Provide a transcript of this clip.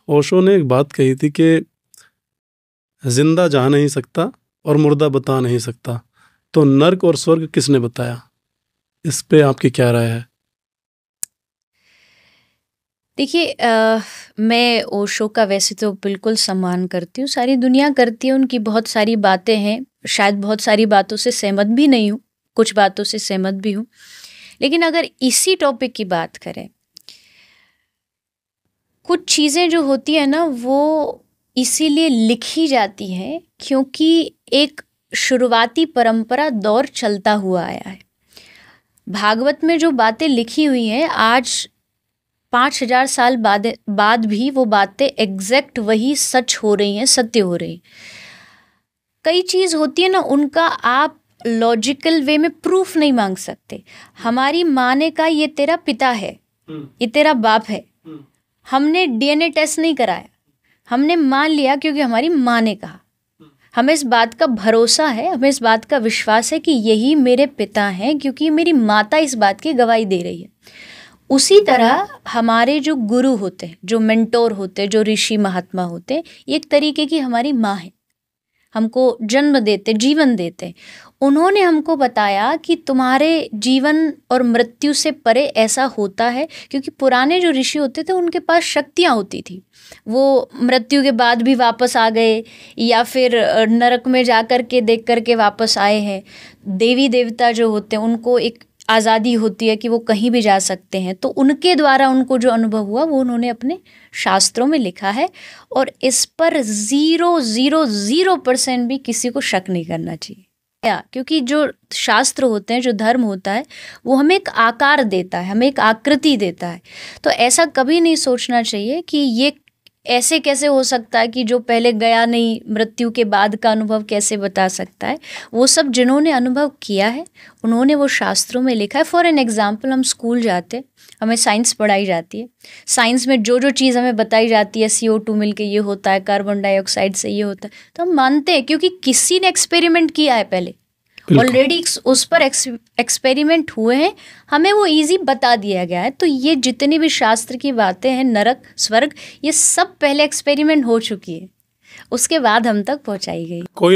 ओशो ने एक बात कही थी कि जिंदा जा नहीं सकता और मुर्दा बता नहीं सकता, तो नर्क और स्वर्ग किसने बताया? इस पे आपकी क्या राय है? देखिए, मैं ओशो का वैसे तो बिल्कुल सम्मान करती हूँ, सारी दुनिया करती है, उनकी बहुत सारी बातें हैं, शायद बहुत सारी बातों से सहमत भी नहीं हूँ, कुछ बातों से सहमत भी हूँ। लेकिन अगर इसी टॉपिक की बात करें, कुछ चीज़ें जो होती है ना वो इसीलिए लिखी जाती हैं क्योंकि एक शुरुआती परंपरा दौर चलता हुआ आया है। भागवत में जो बातें लिखी हुई हैं आज 5000 साल बाद भी वो बातें एग्जैक्ट वही सच हो रही हैं, सत्य हो रही। कई चीज़ होती है ना, उनका आप लॉजिकल वे में प्रूफ नहीं मांग सकते। हमारी माँ ने कहा ये तेरा पिता है, ये तेरा बाप है, हमने डीएनए टेस्ट नहीं कराया, हमने मान लिया क्योंकि हमारी माँ ने कहा। हमें इस बात का भरोसा है, हमें इस बात का विश्वास है कि यही मेरे पिता हैं क्योंकि मेरी माता इस बात की गवाही दे रही है। उसी तरह हमारे जो गुरु होते हैं, जो मेंटोर होते हैं, जो ऋषि महात्मा होते हैं, ये एक तरीके की हमारी माँ है, हमको जन्म देते, जीवन देते। उन्होंने हमको बताया कि तुम्हारे जीवन और मृत्यु से परे ऐसा होता है, क्योंकि पुराने जो ऋषि होते थे उनके पास शक्तियाँ होती थी, वो मृत्यु के बाद भी वापस आ गए या फिर नरक में जा कर के देख कर के वापस आए हैं। देवी देवता जो होते हैं उनको एक आज़ादी होती है कि वो कहीं भी जा सकते हैं, तो उनके द्वारा उनको जो अनुभव हुआ वो उन्होंने अपने शास्त्रों में लिखा है और इस पर 000% भी किसी को शक नहीं करना चाहिए। क्योंकि जो शास्त्र होते हैं, जो धर्म होता है, वो हमें एक आकार देता है, हमें एक आकृति देता है। तो ऐसा कभी नहीं सोचना चाहिए कि ये ऐसे कैसे हो सकता है कि जो पहले गया नहीं मृत्यु के बाद का अनुभव कैसे बता सकता है। वो सब जिन्होंने अनुभव किया है उन्होंने वो शास्त्रों में लिखा है। फॉर एन एग्जाम्पल, हम स्कूल जाते हैं, हमें साइंस पढ़ाई जाती है, साइंस में जो जो चीज़ हमें बताई जाती है, CO2 मिलके ये होता है, कार्बन डाइऑक्साइड से ये होता है, तो हम मानते हैं क्योंकि किसी ने एक्सपेरिमेंट किया है पहले, ऑलरेडी उस पर एक्सपेरिमेंट हुए हैं, हमें वो इजी बता दिया गया है। तो ये जितनी भी शास्त्र की बातें हैं, नरक स्वर्ग, ये सब पहले एक्सपेरिमेंट हो चुकी है, उसके बाद हम तक पहुंचाई गई। कोई